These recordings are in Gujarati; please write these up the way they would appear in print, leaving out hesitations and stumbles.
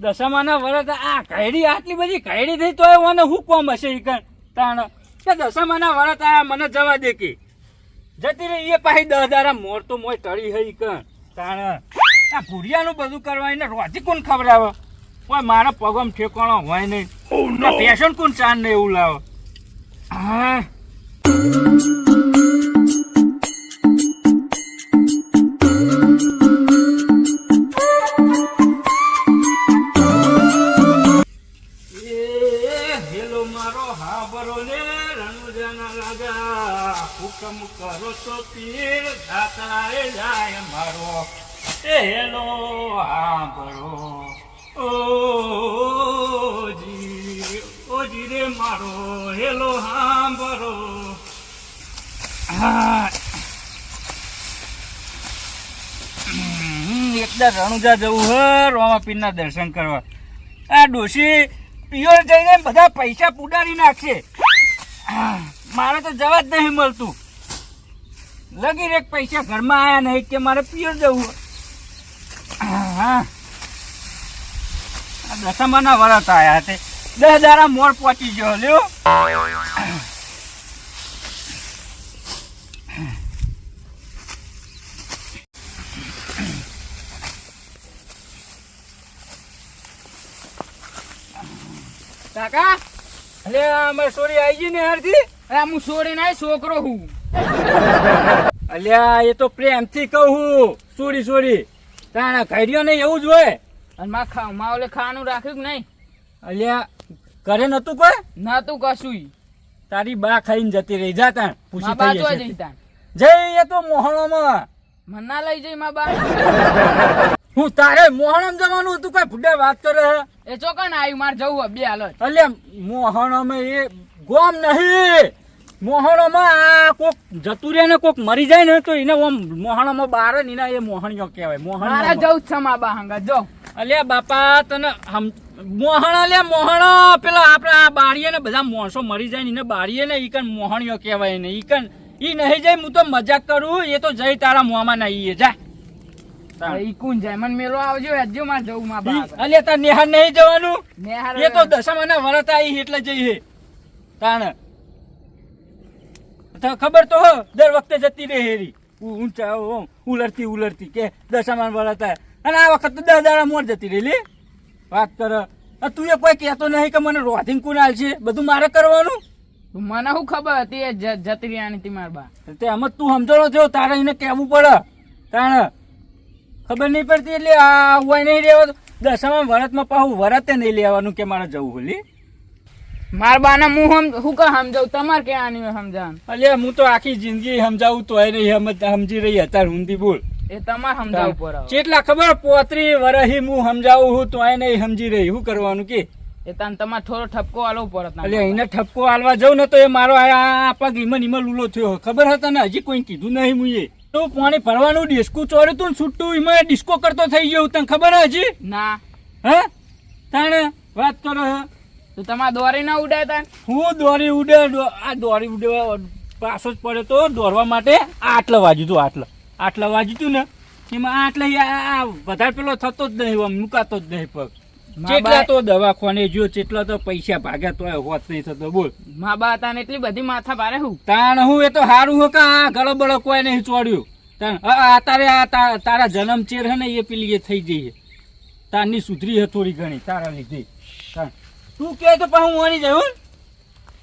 દશામાના વરત આ ઘયડી આટલી બધી ઘયડી થઈ તો મને હું કોમ હશે ઈ કણ તાણ કે દશામાના વરત આયા મને જવા દે કે જતી રહી એ પાછી 10 દાડા મોર તો મોય તળી હઈ કણ તાણ આ ભૂરિયાનું બધું કરવા એને રોજી કોણ ખવડાવે ઓય મારા પગમ ઠેકાણો હોય નહીં ફેશન કોણ ચાંદ ને એવું લાવે હા હુકમ કરો તો પીર જાતા જાય મારો એ હેલો હાંભળો ઓજી રે મારો હેલો હાંભળો એકદા રણુજા જવું હે રોમાપીરના દર્શન કરવા આ ડોશી પિયોર જઈને બધા પૈસા પુડાડી નાખશે મારે તો જવા જ નહીં મળતું લગી રેક પૈસા ઘરમાં આયા નહીં કે મારે પિયર જવું હા દશામાના વરત આયા તે 10 દાડા મોર પહોંચી ગયો લ્યો કાકા અલે અમાર સોરી આવી ગઈ ને હરથી અરે હું છોડી ના છોકરો હું અલ્યા એ તો પ્રેમથી કહું હું સોરી સોરી તાણા ઘડિયો નહીં એવું જ હોય અને માં ઓલે ખાવાનું રાખ્યું કે નહીં અલ્યા ઘરે નતું કોઈ નતું કશું તારી બા ખાઈને જતી રહી જા તાણ પૂછી બા થઈ જઈ તાણ જઈ એ તો મોહણોમાં મન ના લઈ જઈ માં બા હું તારે મોહણમ જવાનું હતું કઈ ફૂડે વાત કરે એ ચોકન આવ્યું મારે જવું બે હાલો અલ્યા મોહણોમાં એ ગોમ નહીં મોહણોમાં આ કોક જતું રહે ને કોક મરી જાય ને તો એને ઓમ મોહણોમાં બાર ને એ મોહણીઓ કહેવાય મારા જવું જ છે મા બા હંગા જો અલ્યા બાપા તને મોહણ અલ્યા મોહણો પેલા આપડે આ બારીએ ને બધા મોણસો મરી જાય ને એને બારીએ ને ઈકન મોહણીઓ કહેવાય ને ઈકન ઈ નહીં જાય હું તો મજાક કરું એ તો જઈ તારા મોંમાં નહીં જા ઈ કોણ જાય મને મેલો આવજો હેજો માર જવું મા બા અલ્યા તાર નેહાર નહીં જવાનું નેહાર એ તો દશામાના વરત આવી એટલે જઈએ તાણ ખબર તો હો દર વખતે જતી રહે હેરી ઊંચા ઉલરતી કે દશામાન વરત અને આ વખત તો 10 દાડા મોર જતી રહી લે વાત કર તું એ કોઈ કહેતો નહીં કે મને રોધિંગ કોણ આલશે બધું મારે કરવાનું મને શું ખબર હતી જતી રહ્યા હતી માર બા તે એમ તું સમજણો થયો તારે એને કહેવું પડે તાણ ખબર નહીં પડતી એટલે આ હોય નહીં રહેવા દશામાં વરતમાં પાછું વરતે નહીં લેવાનું કે મારે જવું હોલી માર બાના હું શું કા સમજાવું તમારે ક્યાં આની સમજાવ અલ્યા હું તો આખી જિંદગી સમજાવું તોય નહીં સમજી રહી અત્યારે ઊંધી બોલ એ તમારે સમજાવવું પડે કેટલા ખબર 35 વર્ષથી હું સમજાવું હું તોય નહીં સમજી રહી શું કરવાનું કે એ તને તમારે થોડો ઠપકો આલવો પડે અલ્યા એને ઠપકો આલવા જાઉં ને તો એ મારો આ પગ ઈમન લૂલો થયો ખબર હતા ને હજી કોઈ કીધું નહીં મુએ તો પાણી ભરવાનું ડિસ્કો ચોર્યું તું છૂટું એમાં ડિસ્કો કરતો થઈ ગયો તને ખબર હજી ના હે તાણે વાત કરો તો તમારે દોરી ના ઉડે તા હું દોરી ઉડે આ દોરી ઉડે પાછો જ પડે તો દોરવા માટે આટલા વાજ્યું તું આટલા વાજ્યું તું ને એમાં આટલા વધારે પેલો થતો જ નહીં મુકાતો જ નહીં પગ જેટલા તો દવાખાને જો જેટલા તો પૈસા ભાગ્યા તો હોત નહીં થતો બોલ મા બા હતા ને એટલી બધી માથા પારે હું તાણ હું એ તો સારું હો કે આ ગળો બળો કોઈ નહીં ચોડ્યું તારે તારા જન્મ ચેર હે ને એ પેલી એ થઈ જઈએ તારની સુધરી હે થોડી ઘણી તારા લીધે તું કે તો પાછું વણી જાય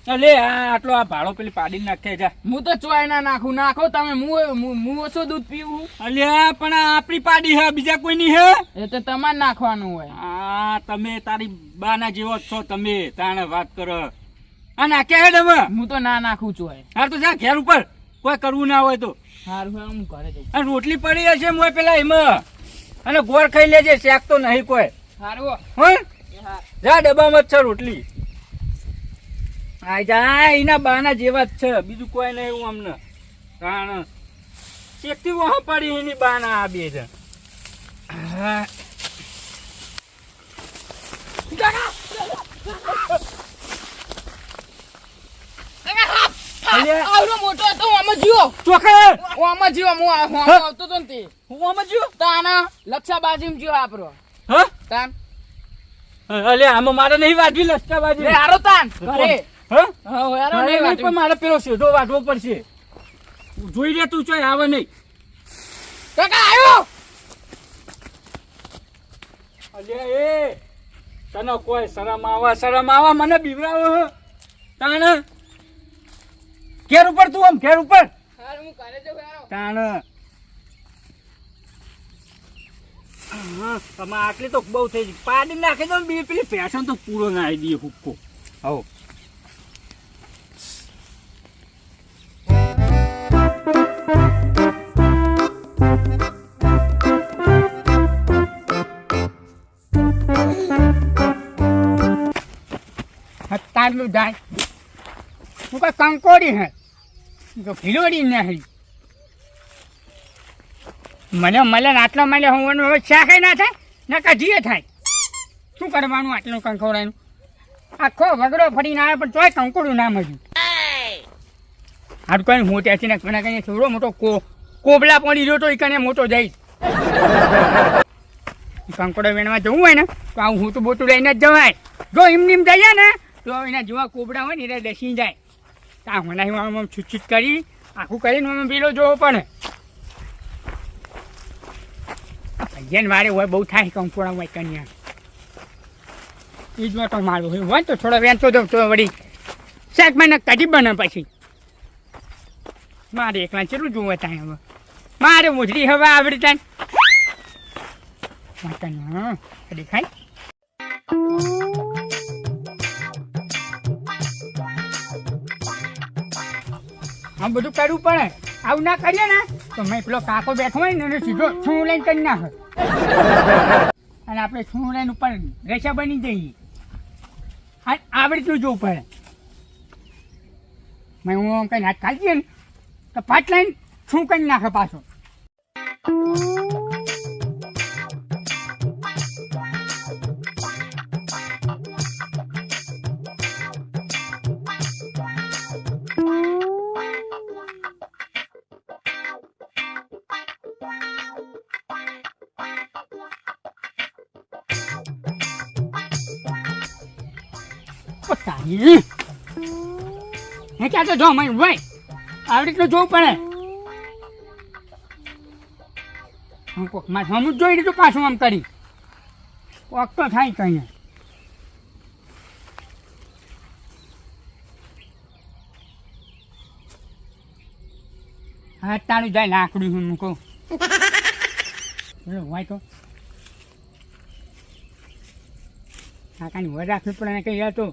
લે આટલો આ ભાડો પેલી પાડી નાખે જા હું તો ચોય ના નાખો તમે હું ઓછું દૂધ પીવું અલ્યા પણ આપણી પાડી હે બીજા કોઈની હે એ તો તમારે નાખવાનું હોય આ તમે તારી બાના જેવો જ છો તમે તાણે વાત કરો આ નાખ્યા હે તમે હું તો ના નાખું છું હાર તો જા ઘેર ઉપર કોઈ કરવું ના હોય તો સારું હું ઘરે જઉં અને રોટલી પડી હશે મોય પેલા એમાં અને ગોળ ખાઈ લેજે શેક તો નહીં કોઈ સારું હો જા ડબ્બામાં જ છે રોટલી આ જા એના બાના જેવા જ છે બીજું કોઈ નહીં એવું અમને કારણ શેકથી વહા પડી એની બાના આ બે છે આવડો મોટો હતો હું આમાં જીવો ચોખા હું આમાં જીવો હું આવતો હતો ને તે હું આમાં જીવો તાના લક્ષાબાજી જીવો આપરો હા તાન અલે આમાં મારે નહીં વાટવી લસકા બાજુ. લે હારો તાન ઘરે. હા? હા હારો મારે નહીં નહીં, પણ વાટવી. મારે પેલો સીધો વાટવો પડશે. જોઈ લે તું ચોય આવે નહીં. કાકા આવ્યો. અલ્યા એ તને કોઈ શરમ આવા મને બીવરાવો હે. તાણ ઘેર ઉપર તું આમ ઘેર ઉપર હાલ હું ઘરે જઉં હારો. તાણ તમારે આટલી તો બહુ થઈ ગઈ. પાડી નાખી દો ને બે પેલી ફેશન તો પૂરો ના આવી દઈએ હુક્કો. હો તારલું જાય હું કઈ કંકોડી હે તો ભીલોડી નહીં મને આટલો મળે હું હવે શાખે ના થાય ના કઢીએ થાય શું કરવાનું આટલું કંકોડાનું આખો વગડો ફરીને આવે પણ તોય કંકોડું ના મળ્યું હારું કઈ હું ત્યાંથી ને કઈ થોડો મોટો કોબલા પડી રહ્યો તો એ કને મોટો જઈશ કંકોડો વેણવા જવું હોય ને તો આવું હું તો બોટું લઈને જ જવાય જો એમને એમ જઈએ ને તો એના જેવા કોબડા હોય ને એટલે બેસી જાય આ મને આમ છૂટ કરી આખું કરીને મને પેલો જોવો પડે ભૈયાને મારે હોય બહુ થાય કંકોડા હોય કન્યા એ જ તો મારું હોય તો થોડો વેચતો દઉં તો વળી શાક મને કઢી બને પછી મારે એકલા ચેટલું જોવે થાય હવે મારે મોજડી હવે આવડી થાય હા કઢી ખાય આમ બધું કરવું પડે આવું ના કરીએ ને તો મેં પેલો કાકો બેઠો હોય ને એને સીધો છું લઈને કરી નાખે અને આપણે છું લઈને ઉપર રેસા બની જઈએ આવડતું જોવું પડે મેં હું કઈ હાથ ખાલી ને તો પાછ લઈને છું કરી નાખે પાછો હે ક્યાં તો જો મેં ભાઈ આવડી તો જોવું પડે હું કોક મારે હમું જ જોઈ લીધું પાછું આમ કરી કોક તો થાય કઈ હા તારું જાય લાકડું હું કહું હોય તો કાકાની વર રાખવી પડે ને કઈ હતો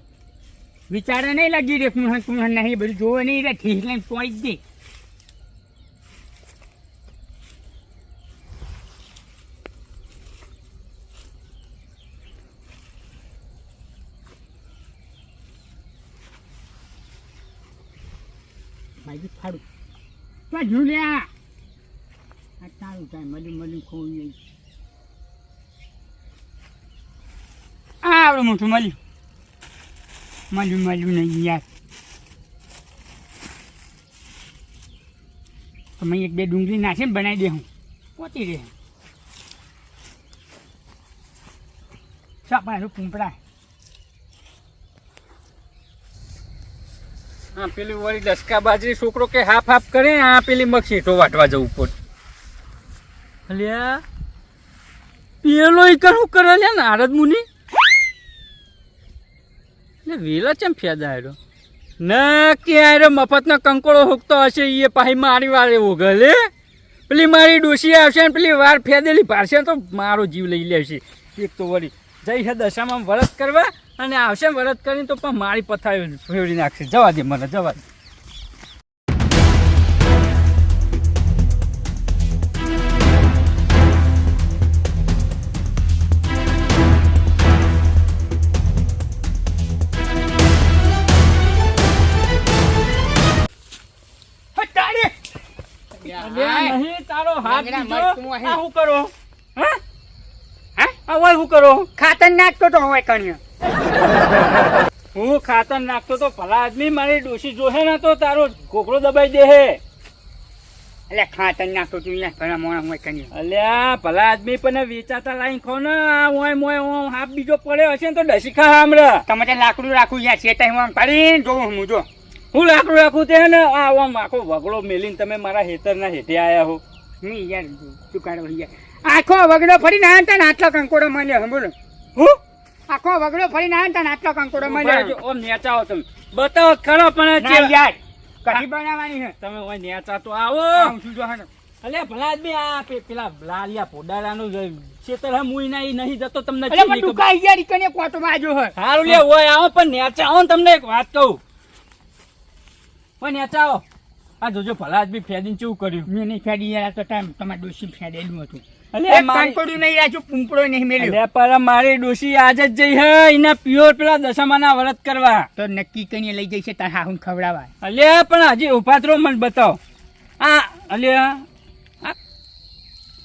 વિચારે નહીં લાગી રે કુણ નહીં બધું જોવે નહીં રે ઠીક લઈને પહોંચી જ દે ભાઈ ફાડું તો ઝૂલ્યા આ તારું થાય મળ્યું ખોઈ આવડું મોટું મળ્યું નહીં યાર તો મેં એક બે ડુંગળી નાખીને બનાવી દે હું પોતી રહે સાપા પૂંપડા હા પેલી વળી દસકા બાજરી છોકરો કે હાફ કરે આ પેલી મક્ષીટો વાટવા જવું પડે અલ્યા પેલો ઈકર શું કરે લે નારદ મુનિ વેલા ચમ ફેદા આવ્યો નક્કી આવ્યો મફતનો કંકોળો હુકતો હશે એ પાછી મારી વાર એવો ગલે પેલી મારી ડોસી આવશે ને પેલી વાર ફેદેલી પાડશે તો મારો જીવ લઈ લેશે એક તો વળી જઈ છે દશામાં વ્રત કરવા અને આવશે વ્રત કરીને તો પણ મારી પથારી ફેરવી નાખશે જવા દે મને જવા દે નહીં તારો હાથ શું કરો હા શું કરો ખાતર નાખતો તો હોય કણ્યો હું ખાતર નાખતો તો ભલા આદમી મારી ડોશી જોહે ને તો તારો ઘોઘરો દબાઈ દે હે એટલે ખાતર નાખતો તું અહીંયા ઘણા મોણા હોય કની અલ્યા ભલા આદમી પણ વેચાતા લાઈન ખો ને આ ઓય મોય ઓમ હાફ બીજો પડ્યો હશે ને તો ડસી ખા હમણાં. તમે ત્યાં લાકડું રાખું યાર શેતાઈ હું આમ પાડીને જોઉં હું જો હું લાકડું રાખું તે ને આ ઓમ આખો વગડો મેલીને તમે મારા હેતરના હેઠે આયા હો. હું યાર શું કાઢો યાર આખો વગડો ફરીને આવ્યા ને આટલો કંકોડો મળ્યો બોલો હું આખો વગડો ફરીને આવ્યા ને આટલો કંકોડો મળ્યો ઓમ નેચાઓ તમે બતાવો ખરો પણ ના યાર કઢી બનાવવાની છે તમે ઓય નેચા તો આવો. આવું છું જો હા અલ્યા ભલા આદમી આ પેલા લાલિયા પોડારાનું ખેતર હે મુઈ ના ઈ નહીં જતો તમને એટલે પણ તું કાઈ યાર કને કોટો બાજો હે સારું લે ઓય આવો પણ નેચા આવો ને તમને એક વાત કહું. ઓય નેચા આવો. આ જોજો ભલા આદમી ફેદીને કેવું કર્યું. મેં નહીં ફેડી યાર આ તો ટાઈમ તમારે ડોસી ફેડેલું હતું અલ્યા એક મારી કંકોડું નહીં રાખ્યું પૂંપડો નહીં મેલ્યો અલ્યા પર મારી ડોશી આજ જ જઈ હે એના પ્યોર પેલા દશામાના વ્રત કરવા. તો નક્કી કરીને લઈ જઈશે તાર હાહુન ખવડાવવા અલ્યા પણ હજી ઉભા તો મને બતાવો. આ અલ્યા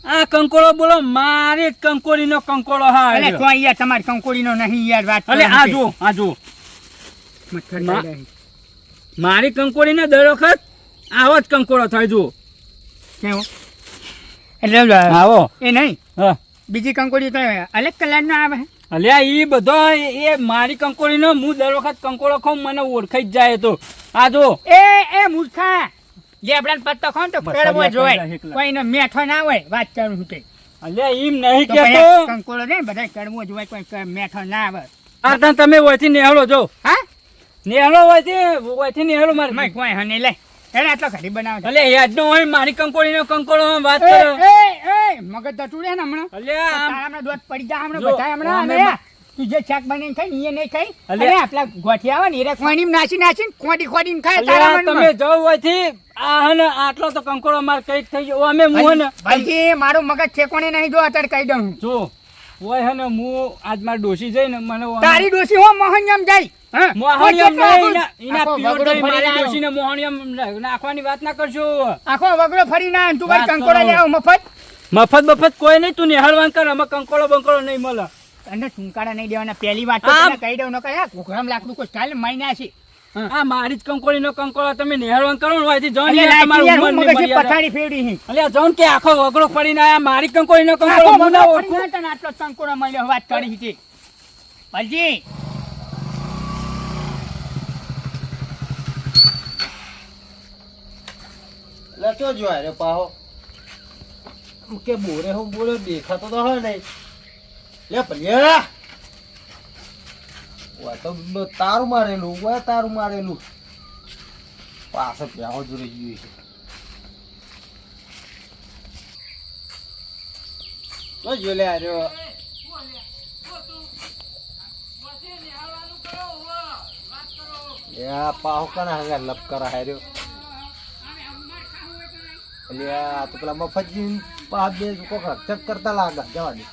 આ કંકોડો બોલો મારી જ કંકોડીનો કંકોડો હા અલે અલ્યા. તો યાર તમારી કંકોડીનો નહીં યાર વાત અલ્યા આ જો આ જો મચ્છર મા- કાઢે. મારી કંકોડીને દર વખત આવો જ કંકોડો થાય જુઓ. કેવું એટલે આવો એ નહીં હા બીજી કંકોડી તો અલગ કલરનો આવે અલ્યા ઈ બધો એ મારી કંકોડીનો હું દર વખત કંકોડો ખાઉં મને ઓળખાઈ જ જાય તો આ જો એ મૂર્ખા લેબડાનો પત્તો ખાવ તો બધા કડવો જ હોય લેબડા એકલા. કોઈનો મેઠો ના હોય વાત કરું છું તે અલ્યા ઈમ નહીં તો કેતો. પછી કંકોડો ને બધા કડવો જ હોય કોઈ મેઠો ના આવે આ તને તમે વયથી નેહળો જો હા નેહળો વયથી નેહળો મારે મેં કોઈ હને લે એને આટલો ઘડી બનાવે અલ્યા યાદ નો હોય મારી કંકોડીનો કંકોડો વાત એ કરો. એ મગજ તતું રે ને હમણાં અલ્યા આમ તારામાં દોત પડી જા હમણાં જો, બધા હમણાં અમે અને તું જે શાક બનાવીને ખાઈ ને એ નહીં ખાઈ અલ્યા. અરે આપલા ગોઠિયા આવે ને એ ખોડીમાં નાચીને ખોડીને ખાય અલ્યા તારા તમે મનમાં. જવું હોયથી આ હે ને આટલો તો કંકોડો માર કઈક થઈ ગયો અમે હું ને ભાઈજી મારું મગજ ઠેકોણે નહીં જો અત્યારે કહી દઉં છું. જો હોય હે ને હું આજ માર ડોશી જઈને મને તારી ડોશી હો મોહનયમ જાય હા? મોહણિયમ કોઈ નહીં, કેટલો એના આખો પ્યોર વગડો દહીં ફરીને મારી આવ્યો. ડોશીને મોહણિયમ નાખવાની વાત ના કરજો. આખો વગડો ફરી ના તું વાત ભાઈ કંકોડા કરો. લેવો મફત મફત બફત કોઈ નહીં તું નિહાળવાન કર અમે કંકોડો બંકોડો નહીં મળે. અને ટૂંકાડા નહીં દેવાના પહેલી વાત તો આમ. તને કહી દઉં ન કહ્યા ઘોઘરામ લાકડું કોઈ કાલે મહિના છે આ મારી જ કંકોડીનો કંકોડો તમે નિહાળવાન કરો ને હોયથી જાઓ ને અલ્યા યાર તમારું લાયકી યાર, હું ઉંમરની મગજથી મર્યાદા. પથારી ફેરવી છે. અલ્યા જાઓ ને કે આખો વગડો પડીને આયા મારી કંકોડીનો આખો કંકોડો હું ના વગડો ઓળખું. ફરી ના તને આટલો કંકોડો મળ્યો વાત કરી છે ભાઈજી લચો જો રે પાહો કે બોરે હું બોલે દેખાતો તો હોય નહીં લે ભલ્યા વા તો તારું મારેલું પાછળ પ્યાહો જોડે ગયું છે તો જો લે આર્યો યા પાહો કના હંગા લપ કરા હાર્યો એટલે આ તો પેલા મફતજી પાછ બે કોક રક્ષક કરતા લાગે જવા દે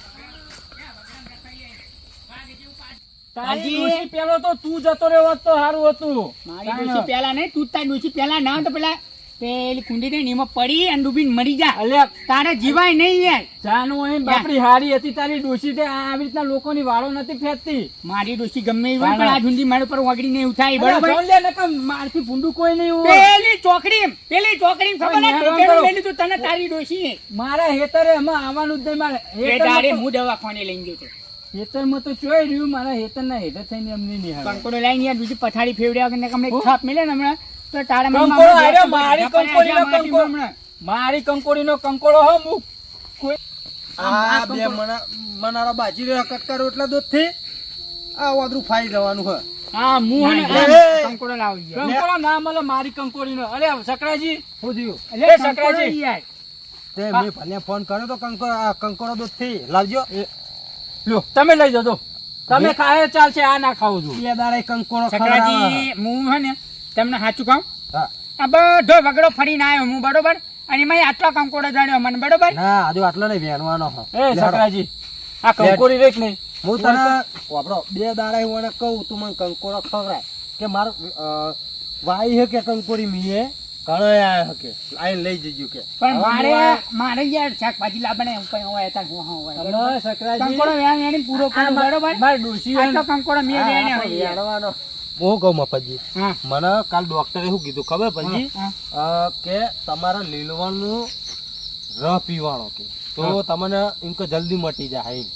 તારી ડોશી પેલો તો તું જતો રહ્યો હોત તો સારું હતું. મારી ડોશી પહેલા નહીં તું તારી ડોશી પહેલા ના હોય તો પેલા પેલી કુંડી ને એમાં પડી અને ડૂબીને મરી જા અલ્યા તારે જીવાય નહીં યાર જાનું અહીં બાપડી હારી હતી તારી ડોશી તે આવી રીતના લોકોની વાળો નથી ફેંકતી. મારી ડોશી ગમે એવી હોય પણ આ ઝુંડી મારા પર ઓગળી નહીં ઉઠાય અલ્યા બરોબર જાઓ લે નકર મારથી ભૂંડું કોઈ નહીં હોય. પેલી ચોકડી ખબર ના હેરાન ટેકેલું કરો. લઈ લીધું તને તારી ડોશી મારા હેતરે એમાં આવવાનું જ નહીં મારે એ તારે હું દવાખાને લઈને ગયો હતો હેતરમાં તો ચોય રહ્યું મારા હેતરના હેઠળ થઈને એમને નહીં આવે. કંકોડો લઈને યાર બીજી પથારી ફેવડ્યા વગર ને કમને છાપ મિલે ને હમણાં તો તારા મનમાં કંકોડો હમણાં આર્યો, હમણાં મારી કંકોડીનો કંકોડો હો મુક કોઈ આ બે મનારા બાજી રહ્યા કટકારો એટલા દૂધ થી આ વાદરું ફાઈ જવાનું હે હા મું હે ને, લે. કંકોડો લાવી ગયા કંકોડો ના મળે મારી કંકોડીનો. અરે સકરાજી શું થયું એ એટલે કંકોડો સકરાજી. યાર તે મેં ભલે ફોન કર્યો તો કંકોડો દૂધ થી લાવજો લ્યો તમે લઈ જજો તમે ખાય ચાલશે આ ના ખાવું છું. બે દાડે કંકોડો સકરાજી હું હે ને તમને સાચું કહું હા આ બધો વગડો ફરીને આવ્યો હું બરોબર અને એમાં આટલો કંકોડો જાણ્યો મને બરોબર ના હજુ આટલો નહીં વેણવાનો હો એ સકરાજી આ કંકોડી રેક નહીં હું તને વાપરો બે દાડા હું એને કહું તું મને કંકોડો ખવડાય કે મારો વાઈ હે કે કંકોડી મીએ ઘણો આવ્યો કે આઈને લઈ જજો કે પણ હવે મારે યાર શાકભાજી લાવવાને ઉપર હોય તાર હું હોય બરોબર? તમે સકરાજી કંકોડો વેણી પૂરો આ કરું બરોબર મારી ડોશી હે ને, આટલો કંકોડો મેં આ વેણ્યો આપણો હોય યાર. વેણવાનો હું કહું મફતજી હા મને કાલ ડોક્ટરે શું કીધું ખબર પછી હા. કે તમારા લીલવાનું રસ પીવાનો કે તો તમને એમ કે જલ્દી મટી જાય એમ.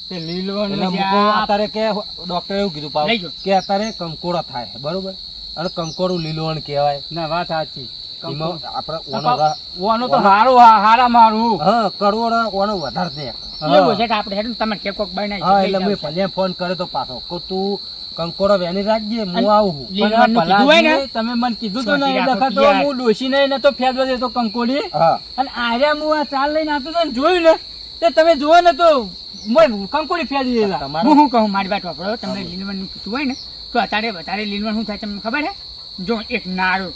તે લીલવાનું એટલે જે મૂકો આ- અત્યારે કે ડોક્ટરે એવું કીધું પાવ લઈ જાઓ. કે અત્યારે કંકોડો થાય છે, બરોબર, અને કંકોડું લીલવણ કહેવાય. ના વાત સાચી. એમાં આપણે ઓનો રસ- ઓનો તો હારા મારું. હા કડવો રસ ઓનો વધારે દે. એવું છે કે આપણે હેડું તમારે કેક કોક બનાવી હા લઈ એટલે મેં જાઓ. ભલે ફોન કર્યો તો પાછો કે તું કંકોડો વેની રાખજે, હું આવું છું. લીલવાનું કીધું હોય ને તમે મને કીધું તો શાંતિ ને રાખો લખા તો યાર. હું ડોશી નહીં ને તો ફેદવા દેતો કંકોડી. હા અને આર્યા હું આ ચાલ લઈને આવતો હતો ને જોયું ને તે તમે જુઓ ને તો મોય કંકોડી ફેદી દેલા. હું તમારે શું કહું મારી વાત વાપરો તમને લીલવાનું કીધું હોય ને તો અત્યારે વધારે લીલવાનું શું થાય તમને ખબર હે જો એક નાળું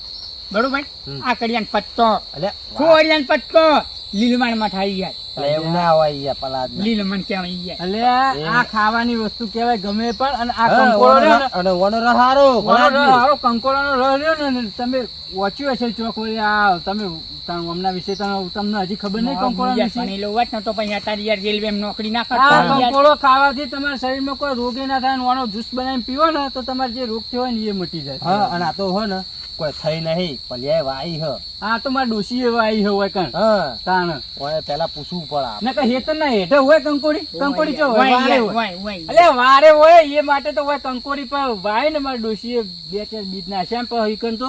બરોબર હમ. આ કડિયાન પત્તો એટલે ખોડિયાન પત્તો લીલવાણ માં થાય યાર એટલે એવું ના હોય યાર પેલા આદમી. લીલમણ કહેવાય યાર એટલે આ ખાવાની વસ્તુ કહેવાય ગમે પણ અને આ હા, કંકોડો ઓનો રહ્યો ને, રસ- અને ઓનો રસ હારો, ઓનો ભલાદમી. હારો કંકોડાનો રસ રહ્યો ને તમે વાંચ્યું હશે ચોક વળી આ તમે હમણાં વિશે તમને હજી ખબર નહીં કંકોડા યાર, વિશે. પણ એ લોકો ન તો પછી અત્યારે યાર રેલવે નોકરી ના આ કરતો યાર. કંકોડો ખાવાથી તમારા શરીરમાં કોઈ રોગ ના થાય ને આનો જ્યુસ બનાવીને પીવો ને તો તમારે જે રોગ થયો હોય ને એ મટી જાય. હા અને આ તો હોય ને કોઈ થઈ નહીં પલ્યાય વાઈ હ. આ તો મારા ડોશી એવા આવી હોય કણ હા તાણ ઓય પેલા પૂછવું પડે આપણે. ને કઈ હેતર ના હેઠે હોય કંકોડી ચો હોય વારે હોય. હોય. એટલે વારે હોય એ માટે તો હોય કંકોડી પર વાય ને મારા ડોશીએ 2-4 બીજ નાખ્યા પણ ઈકન તો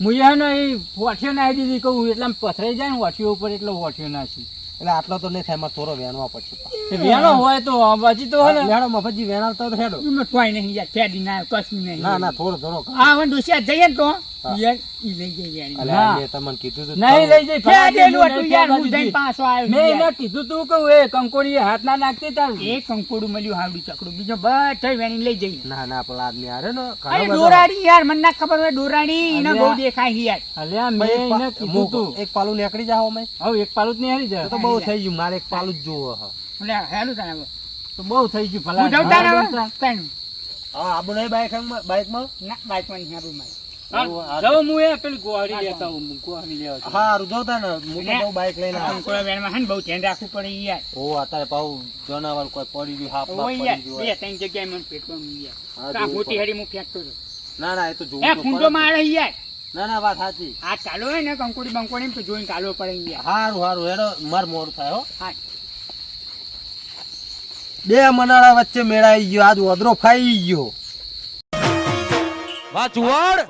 મુયા ને એ હોઠિયો નાખી દીધી કહું એટલે આમ પથરાઈ જાય ને હોઠિયો ઉપર એટલે હોઠિયો નાખી. એટલે આટલો તો નહીં થાય મારે થોડો વેણવા પડશે. તે વેણો હોય તો હજી તો હોય ને વેણો મફતજી વેણાવતા તો હેડો. એમાં કોઈ નહીં યાર ફેડી ના કશું નહીં ના ના થોડો થોડો હા હવે ડોસિયા જઈએ ને તો હા. યાર ઈ લઈ જઈએ યાર અલે ના. મેં તમને કીધું તું નહીં લઈ જઈ ફેડેલું હતું નહીં યાર ફેરવા હું જઈને દીધી. પાછો આવ્યો મેં યાર. એને કીધું તું કહું એ કંકોડી હાથ ના નાખતી તાર એ કંકોડું મળ્યું હાવડું ચકડું બીજો બધા વેણી લઈ જઈએ ના ના પેલા આદમી હારે ને ઘણા અરે બધા- દોરાડી યાર મને ના ખબર હોય દોરાડી એને અલ્યા. બહુ દેખાય યાર અલ્યા મેં એક એને પા- કીધું તું એક પાલું નીકળી જાઓ અમે હવે એક પાલું જ નહીં હારી જાય તો બહુ થઈ ગયું, મારે એક પાલું જ જોવો હ. એટલે હેલું તને હવે તો બહુ થઈ ગયું ભલા. હું જવતા ને હા, હવે જવતા. તાનું. હા આબુ નહીં બાઈકમાં ના બાઈકમાં નહીં આવું મારે હા, જાઉં હું એ પેલી ગોળી લેતા આવું, ગોળી લેવા જાઉં. હા રૂધવતા ને હું તો બહુ બાઈક લઈને આવ્યો. કંકોડા વેણમાં હે ને બહુ ધ્યાન રાખવું પડે યાર ઓ અત્યારે પાછું જનાવર કોઈ પડી ગયું હાફ બાફ ઓય પડી યાર ગયું બે હોય. ત્રણ જગ્યાએ મને પેટમાં યાર હા, કાં જોવું મોટી પડે. હરી હું ફેંકતો હતો ના ના એ તો જોવું એ તો ખૂંટો પડે. મારે યાર ના ના વાત સાચી. આ ચાલો હોય ને કંકોડી બંકોડી તો જોઈને કાઢવો પડે યાર હારું હારું હેડો માર મોડું થાય હો. હા બે મનાળા વચ્ચે મેળાઈ ગયો, આજ ઓદરો ફાઈ ગયો. વાહ ચુવાડ